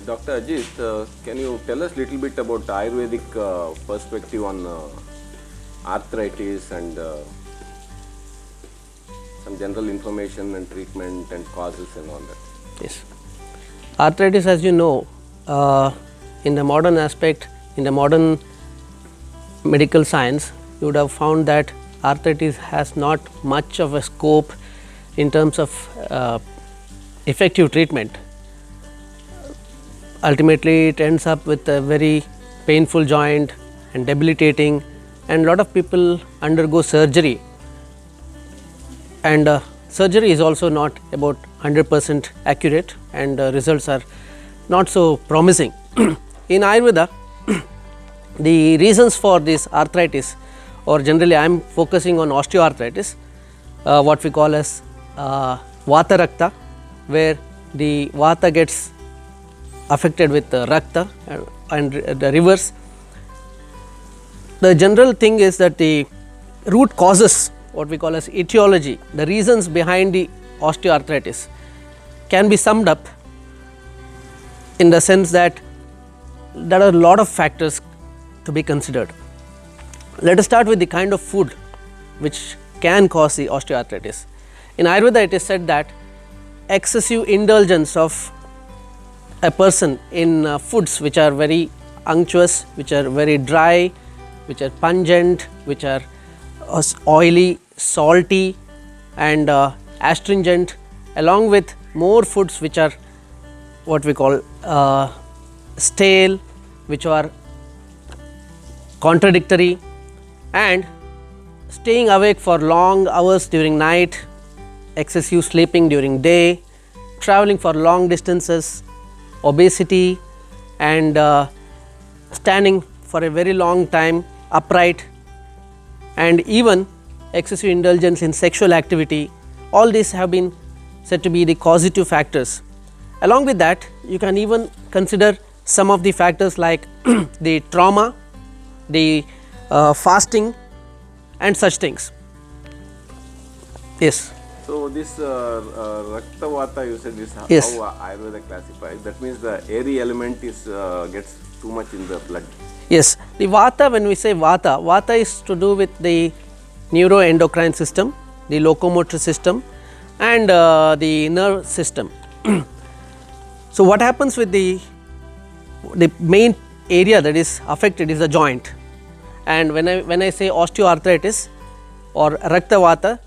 Dr. Ajith, can you tell us a little bit about Ayurvedic perspective on arthritis and some general information and treatment and causes and all that? Yes. Arthritis, as you know, in the modern aspect, in the modern medical science, you would have found that arthritis has not much of a scope in terms of effective treatment. Ultimately, it ends up with a very painful joint and debilitating, and a lot of people undergo surgery, and surgery is also not about 100% accurate, and results are not so promising. In Ayurveda, the reasons for this arthritis, or generally I am focusing on osteoarthritis, what we call as Vata Rakta, where the Vata gets affected with Rakta and the reverse. The general thing is that the root causes, what we call as etiology, the reasons behind the osteoarthritis can be summed up in the sense that there are a lot of factors to be considered. Let us start with the kind of food which can cause the osteoarthritis. In Ayurveda, it is said that excessive indulgence of a person in foods which are very unctuous, which are very dry, which are pungent, which are oily, salty and astringent, along with more foods which are what we call stale, which are contradictory, and staying awake for long hours during night, excessive sleeping during day, traveling for long distances, obesity, and standing for a very long time upright, and even excessive indulgence in sexual activity. All these have been said to be the causative factors. Along with that, you can even consider some of the factors like the trauma, the fasting and such things. Yes. So this Rakta Vata, you said, is Yes. how Ayurveda classifies. That means the airy element is gets too much in the blood. Yes, the Vata, when we say Vata, Vata is to do with the neuroendocrine system, the locomotor system and the nerve system. So what happens with the main area that is affected is the joint, and when I say osteoarthritis or Rakta Vata,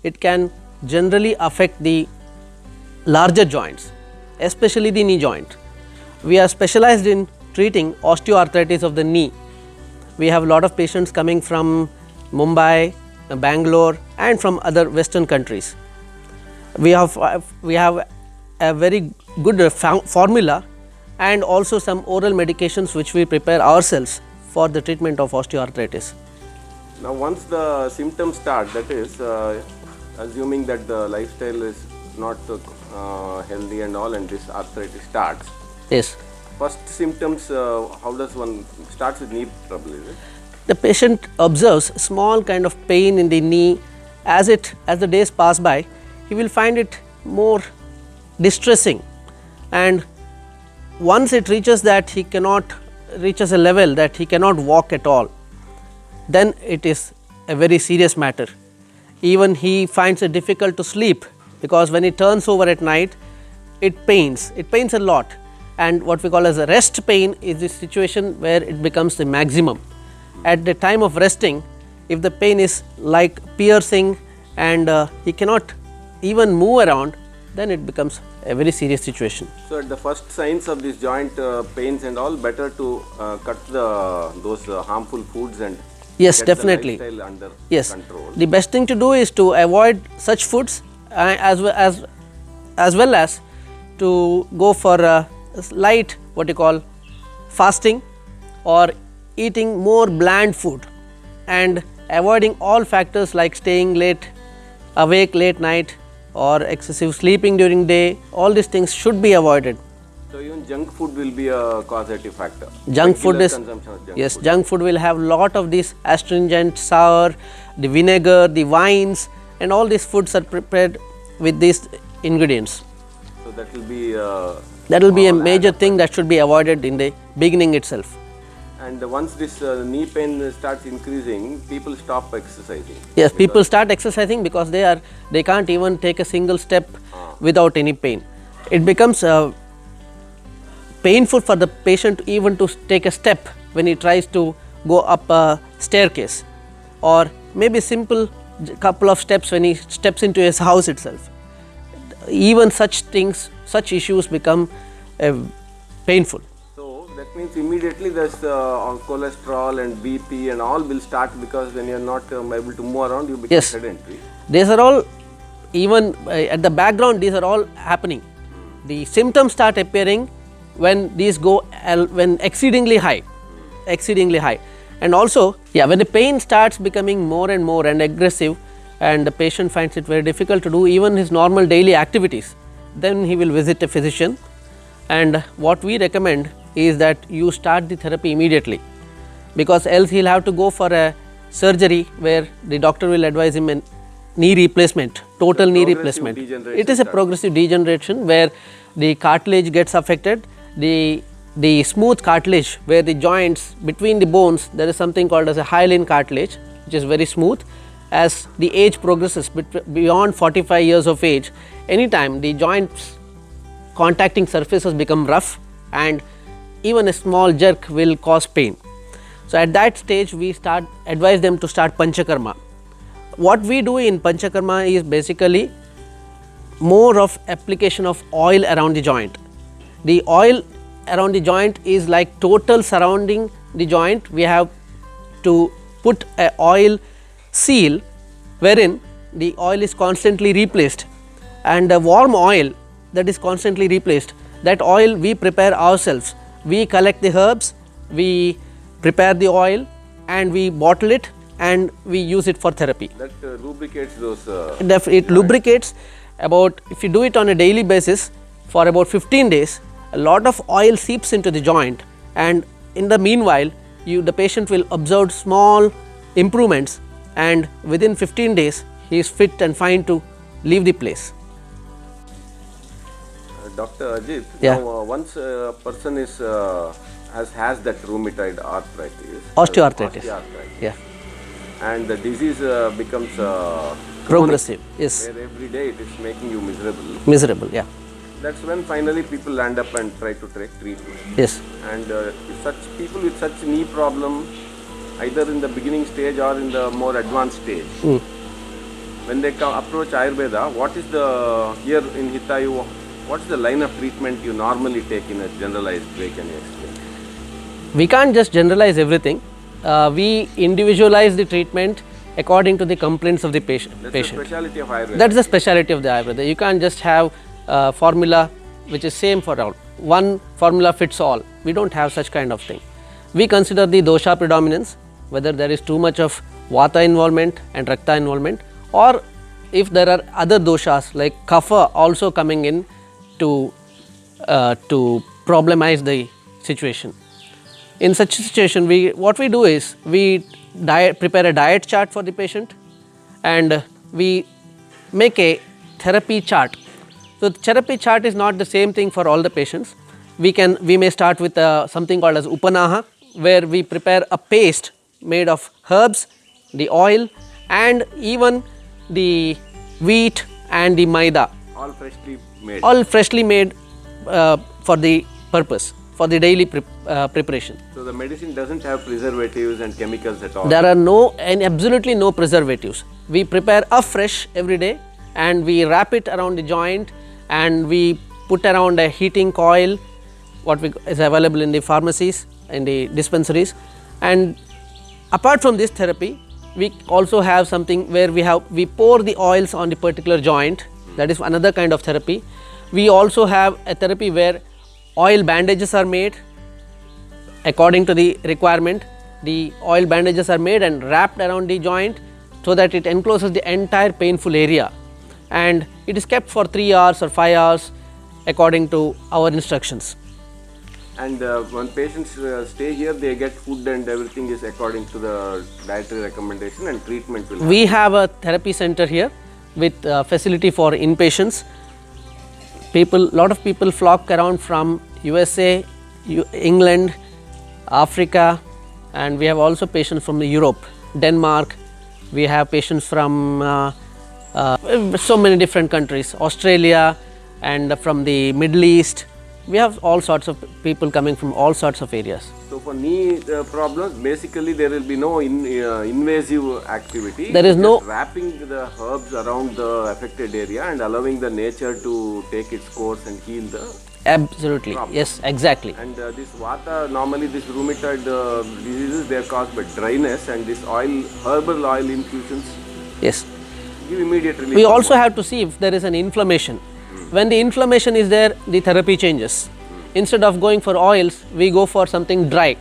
it can generally affect the larger joints, especially the knee joint. We are specialized in treating osteoarthritis of the knee. We have a lot of patients coming from Mumbai, Bangalore and from other western countries. We have a very good formula and also some oral medications which we prepare ourselves for the treatment of osteoarthritis. Now once the symptoms start, that is assuming that the lifestyle is not healthy and all, and this arthritis starts. Yes. First symptoms, how does one starts with knee trouble, is it? The patient observes small kind of pain in the knee. As the days pass by, he will find it more distressing, and once it reaches a level that he cannot walk at all, then it is a very serious matter. Even he finds it difficult to sleep, because when he turns over at night, it pains a lot, and what we call as a rest pain is the situation where it becomes the maximum. At the time of resting, if the pain is like piercing and he cannot even move around, then it becomes a very serious situation. So at the first signs of this joint pains and all, better to cut those harmful foods and Yes, get definitely. the lifestyle under Yes, control. the best thing to do is to avoid such foods as well as to go for light, what you call fasting, or eating more bland food, and avoiding all factors like staying awake late night or excessive sleeping during day. All these things should be avoided. So even junk food will be a causative factor. Junk food Regular is, consumption of junk yes, food. junk food will have lot of these astringent, sour, the vinegar, the wines, and all these foods are prepared with these ingredients. So that will be That will be a major thing that should be avoided in the beginning itself. And once this knee pain starts increasing, people stop exercising. Yes, people start exercising because they can't even take a single step without any pain. It becomes painful for the patient even to take a step when he tries to go up a staircase, or maybe simple couple of steps when he steps into his house itself. Even such things, such issues become painful. So that means immediately there's cholesterol and BP and all will start, because when you're not able to move around, you become sedentary. These are all, even at the background, these are all happening. The symptoms start appearing when these go when exceedingly high, and also when the pain starts becoming more and more and aggressive, and the patient finds it very difficult to do even his normal daily activities, then he will visit a physician. And what we recommend is that you start the therapy immediately, because else he'll have to go for a surgery where the doctor will advise him a knee replacement, total knee replacement. It is a progressive degeneration where the cartilage gets affected. The smooth cartilage where the joints between the bones, there is something called as a hyaline cartilage, which is very smooth. As the age progresses beyond 45 years of age, anytime the joints contacting surfaces become rough, and even a small jerk will cause pain. So at that stage we advise them to start Panchakarma. What we do in Panchakarma is basically more of application of oil around the joint. The oil around the joint is like total surrounding the joint. We have to put a oil seal wherein the oil is constantly replaced, and a warm oil that is constantly replaced, that oil we prepare ourselves. We collect the herbs, we prepare the oil, and we bottle it, and we use it for therapy. That lubricates those. It lubricates. About, if you do it on a daily basis for about 15 days, a lot of oil seeps into the joint, and in the meanwhile the patient will observe small improvements, and within 15 days he is fit and fine to leave the place. Dr. Ajith, now, once a person is has that rheumatoid arthritis, osteoarthritis, and the disease becomes progressive, chronic, where every day it is making you miserable. That's when finally people land up and try to take treatment. Yes. And such people with such knee problem, either in the beginning stage or in the more advanced stage, when they approach Ayurveda, what is here in Hitayu, what is the line of treatment you normally take in a generalized way? Can you explain? We can't just generalize everything. We individualize the treatment according to the complaints of the patient. That's the speciality of Ayurveda. That's the speciality of the Ayurveda. You can't just have a formula which is same for all. One formula fits all. We don't have such kind of thing. We consider the dosha predominance, whether there is too much of vata involvement and rakta involvement, or if there are other doshas like kapha also coming in to problemize the situation. In such a situation, what we do is we prepare a diet chart for the patient, and we make a therapy chart. So the therapy chart is not the same thing for all the patients. We may start with something called as upanaha, where we prepare a paste made of herbs, the oil, and even the wheat and the maida. All freshly made. All freshly made for the purpose, for the daily preparation. So the medicine doesn't have preservatives and chemicals at all? There are absolutely no preservatives. We prepare afresh every day, and we wrap it around the joint, and we put around a heating coil, is available in the pharmacies, in the dispensaries. And apart from this therapy, we also have something where we pour the oils on the particular joint. That is another kind of therapy. We also have a therapy where oil bandages are made according to the requirement. The oil bandages are made and wrapped around the joint so that it encloses the entire painful area, and it is kept for 3 hours or 5 hours according to our instructions. And when patients stay here, they get food and everything is according to the dietary recommendation, and treatment will happen. We have a therapy center here with facility for inpatients. lot of people flock around from USA, England, Africa, and we have also patients from Europe, Denmark. We have patients from so many different countries, Australia, and from the Middle East. We have all sorts of people coming from all sorts of areas. So for knee problems, basically there will be no invasive activity. There is Just no wrapping the herbs around the affected area and allowing the nature to take its course and heal the absolutely problem. yes, exactly. And this vata, normally this rheumatoid diseases, they are caused by dryness, and this herbal oil infusions Yes. give immediate relief. We also have to see if there is an inflammation. When the inflammation is there, the therapy changes. Instead of going for oils, we go for something dry.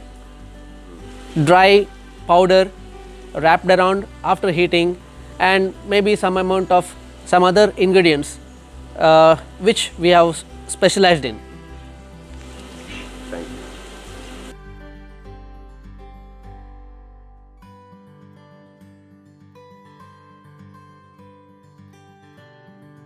Dry powder wrapped around after heating, and maybe some amount of some other ingredients which we have specialized in. Thank you.